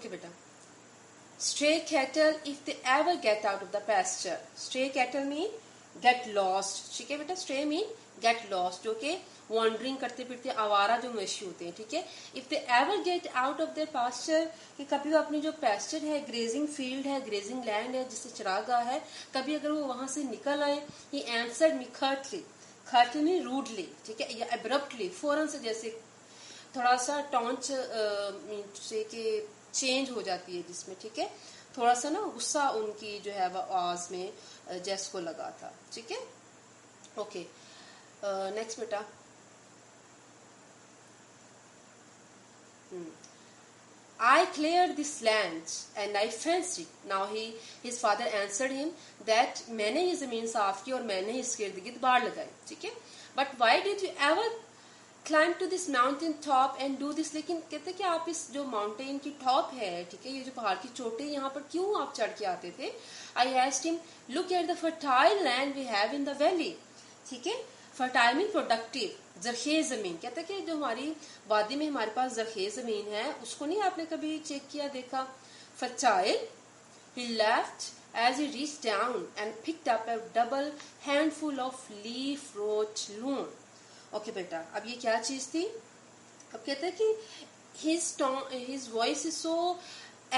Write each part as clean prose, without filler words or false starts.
Okay बेटा, stray cattle if they ever get out of the pasture. Stray cattle mean get lost. ठीक है बेटा, stray mean get lost, जो कि wandering करते फिरते आवारा जो मवेशी होते हैं. ठीक है, if they ever get out of their pasture, कि कभी वो अपनी जो pasture है, grazing field है, grazing land है, जिससे चरागाह है, कभी अगर वो वहां से निकल आए, he answered me curtly. curtly mean rudely. ठीक है, या abruptly, फौरन से, जैसे थोड़ा सा टॉन्च से कि चेंज हो जाती है जिसमें. ठीक है, थोड़ा सा ना गुस्सा उनकी जो है आवाज में जेस को लगा था. ठीक है, ओके, नेक्स्ट बेटा. I cleared this land and I fenced it. Now his father answered him that मैंने ये जमीन साफ की और मैंने इसके इर्द गिर्द बाड़ लगाई. ठीक है, but why did you ever climb to this mountain top and do this? लेकिन कहते कि आप इस जो माउंटेन की टॉप है, ठीक है, ये जो पहाड़ की चोटी, यहाँ पर क्यों आप चढ़ के आते थे? I asked him, look at the fertile land we have in the valley. ठीक है, fertile mean productive, जरखेज जमीन. कहते हैं कि जो हमारी वादी में हमारे पास जरखेज जमीन है, उसको नहीं आपने कभी चेक किया, देखा? fertile. He laughed as he reached down and picked up a double handful of leaf rot loam. Okay बेटा, अब ये क्या चीज थी? अब कहते हैं कि his voice is so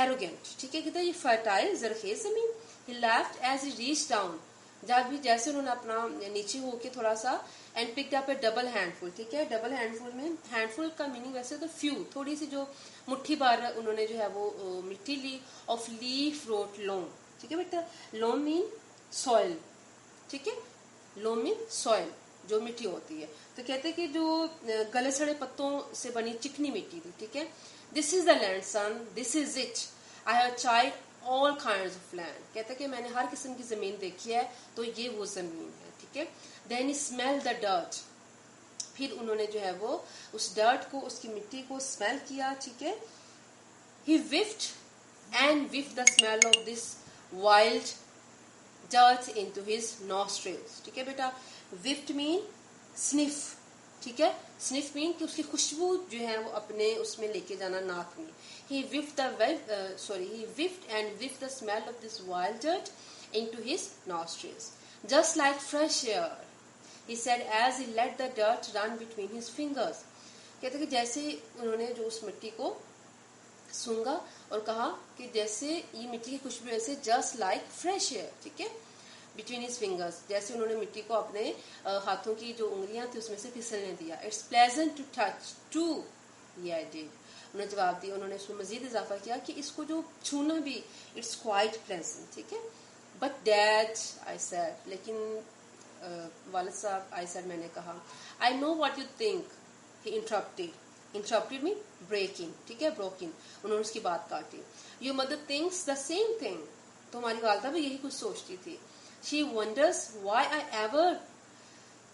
arrogant. ठीक है, कहते हैं ये fertile जरखेज जमीन. He laughed as he reached down, जब भी जैसे उन्होंने अपना नीचे होके थोड़ा सा, and picked up a double handful. ठीक है, डबल हैंडफुल में, हैंडफुल का मीनिंग वैसे तो फ्यू, थोड़ी सी जो मुट्ठी भर उन्होंने जो है वो मिट्टी ली, ऑफ लीफ रोट लोम. ठीक है बेटा, लोम मीन सॉइल. ठीक है, लोम मीन सॉइल, जो मिट्टी होती है. तो कहते हैं कि जो गले सड़े पत्तों से बनी चिकनी मिट्टी थी. ठीक है, this is the land son, this is it. I have tried all kinds of land. कहते हैं कि मैंने हर किस्म की जमीन देखी है, तो ये वो जमीन है. ठीक है, then he smell the dirt. फिर उन्होंने जो है वो उस डर्ट को, उसकी मिट्टी को स्मेल किया. ठीक है, he whiffed and whiffed the smell of this wild dirt into his nostrils. ठीक है बेटा, विफ्ट मीन स्निफ. ठीक है, स्निफ मीन कि उसकी खुशबू जो है वो अपने उसमें लेके जाना, नाक में. he whiffed and whiffed the smell of this wild dirt into his nostrils, just like fresh air, he said as he let the dirt run between his fingers. कहते कि जैसे उन्होंने जो उस मिट्टी को सूंघा और कहा कि जैसे ये मिट्टी की खुशबू, ऐसे जस्ट लाइक फ्रेश एयर. ठीक है, बिटवीन हिज फिंगर्स, जैसे उन्होंने मिट्टी को अपने हाथों की जो उंगलियां थी उसमें से फिसलने दिया. It's pleasant to touch too, he added. उन्होंने जवाब दिया, उन्होंने इसमें मजीद इजाफा किया कि इसको जो छूना भी, इट्स क्वाइट प्लेजेंट. ठीक है, बट डैड, आई सेड, लेकिन वालिद साहब, आई सेड, मैंने कहा, I know what you think. He interrupted me breaking. ठीक है, ब्रोकिंग, उन्होंने उसकी बात काटी. Your mother thinks the same thing. तो हमारी वालदा भी यही कुछ सोचती थी. She wonders why I ever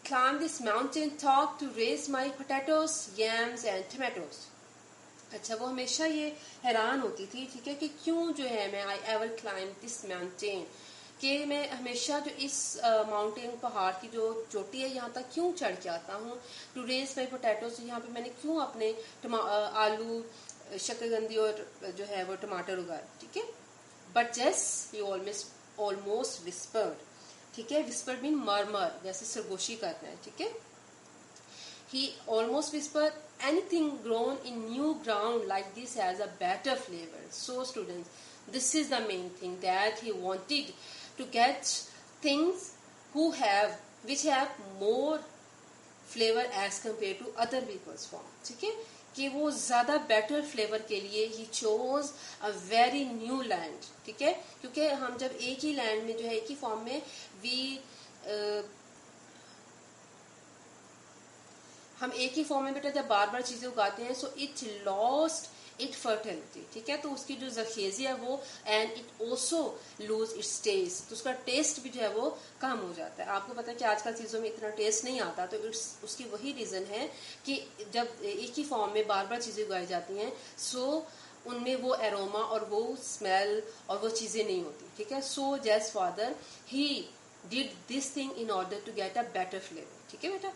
climb this mountain top to raise my potatoes, yams and tomatoes. अच्छा, वो हमेशा ये हैरान होती थी. ठीक है, कि क्यों जो है मैं, आई एवर क्लाइम दिस माउंटेन, कि मैं हमेशा जो इस माउंटेन पहाड़ की जो चोटी है यहाँ तक क्यों चढ़ के आता हूँ. टू रेज माई पोटैटोज, यहाँ पे मैंने क्यों अपने आलू, शकरकंदी और जो है वो टमाटर उगाए. ठीक है, बट जस ही ऑलमोस्ट विस्पर्ड. ठीक है, विस्पर्ड मीन मरमर, जैसे सरगोशी करना है. ठीक है, he almost whispered, anything grown in new ground like this has a better flavor. So students, this is the main thing, that he wanted to get things which have more flavor as compared to other people's farm. ठीक है, कि वो ज्यादा better flavour के लिए ही chose a very new land. ठीक है, क्योंकि हम जब एक ही लैंड में जो है, एक ही फॉर्म में हम एक ही फॉर्म में बेटा जब बार बार चीजें उगाते हैं, so it lost it fertility. ठीक है, तो उसकी जो जरखेजी है वो, and it also lose its taste, तो उसका टेस्ट भी जो है वो कम हो जाता है. आपको पता है कि आजकल चीजों में इतना टेस्ट नहीं आता, तो उसकी वही रीजन है कि जब एक ही फॉर्म में बार बार चीजें उगाई जाती हैं, सो उनमें वो एरोमा और वो स्मेल और वो चीजें नहीं होती. ठीक है, so just father he did this thing in order to get a better flavour. ठीक है बेटा,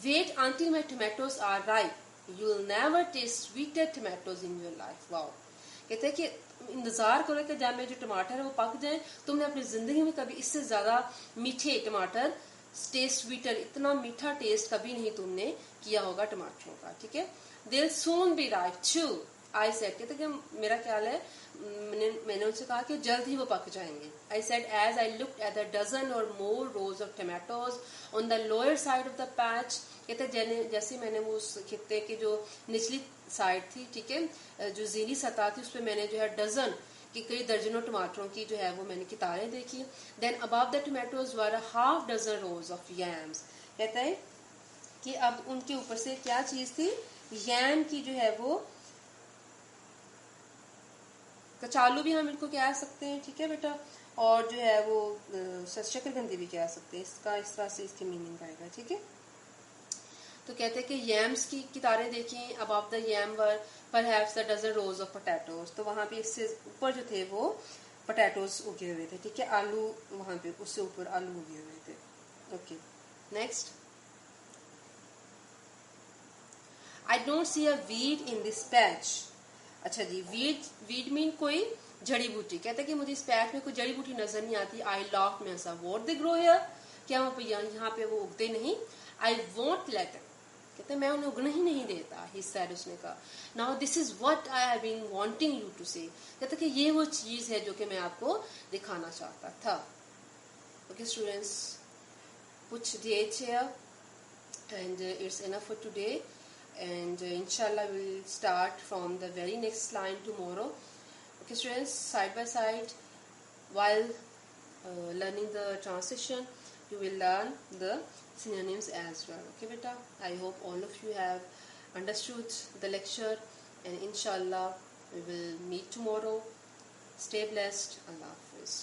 wait until my tomatoes are ripe, you will never taste sweeter tomatoes in your life. Wow. कहते हैं कि इंतजार करो कि जब मेरे जो टमाटर है वो पक जाए, तुमने अपनी जिंदगी में कभी इससे ज्यादा मीठे टमाटर, टेस्ट स्वीटर, इतना मीठा टेस्ट कभी नहीं तुमने किया होगा टमाटरों का, ठीक है। It'll soon be right too, I said, कहते कि मेरा ख्याल है, मैंने उनसे कहा कि जल्द ही वो पक जाएंगे। I said as I looked at the dozen or more rows of tomatoes on the lower side of the patch, कहते जैसे मैंने वो उस खित्ते की जो निचली साइड थी, ठीक है, जो जीनी सतह थी, उस पर मैंने जो है डजन कि कई दर्जनों टमाटरों की जो है वो मैंने कितारें देखी। Then above the tomatoes were half dozen rows of yams, कहता है कि अब उनके ऊपर से क्या चीज थी, यैम की जो है वो, कचालू भी हम इनको कह सकते हैं, ठीक है बेटा, और जो है वो शकरकंदी भी कह सकते हैं, इसका इस तरह से इसकी मीनिंग आएगा, ठीक है। तो कहते हैं कि यैम्स की कितारें देखी, above the yam were perhaps the dozen rows of potatoes, तो वहां पे इससे ऊपर जो थे वो पोटैटोज उगे हुए थे, ठीक है, आलू वहां पे उससे ऊपर आलू उगे हुए थे। Okay, next, I don't see a weed in this patch. अच्छा जी, वीड मीन कोई जड़ी बूटी, कहते हैं कि मुझे इस पैच में कोई जड़ी बूटी नजर नहीं आती। आई लॉफ्ट में ऐसा वॉट दे ग्रो हियर, क्या वो यहाँ पे वो उगते नहीं। आई वोंट लेट देम, कहते मैं उन्हें उगने ही नहीं देता, ही सेड, उसने कहा। Now this is what I have been wanting you to say, कहते कि ये वो चीज है जो कि मैं आपको दिखाना चाहता था। ओके स्टूडेंट्स, कुछ dates here and it's enough for today, and inshallah we'll start from the very next line tomorrow. Okay students, side by side while learning the transition you will learn the synonyms as well. Okay beta, I hope all of you have understood the lecture, and inshallah we will meet tomorrow. Stay blessed. Allah Hafiz.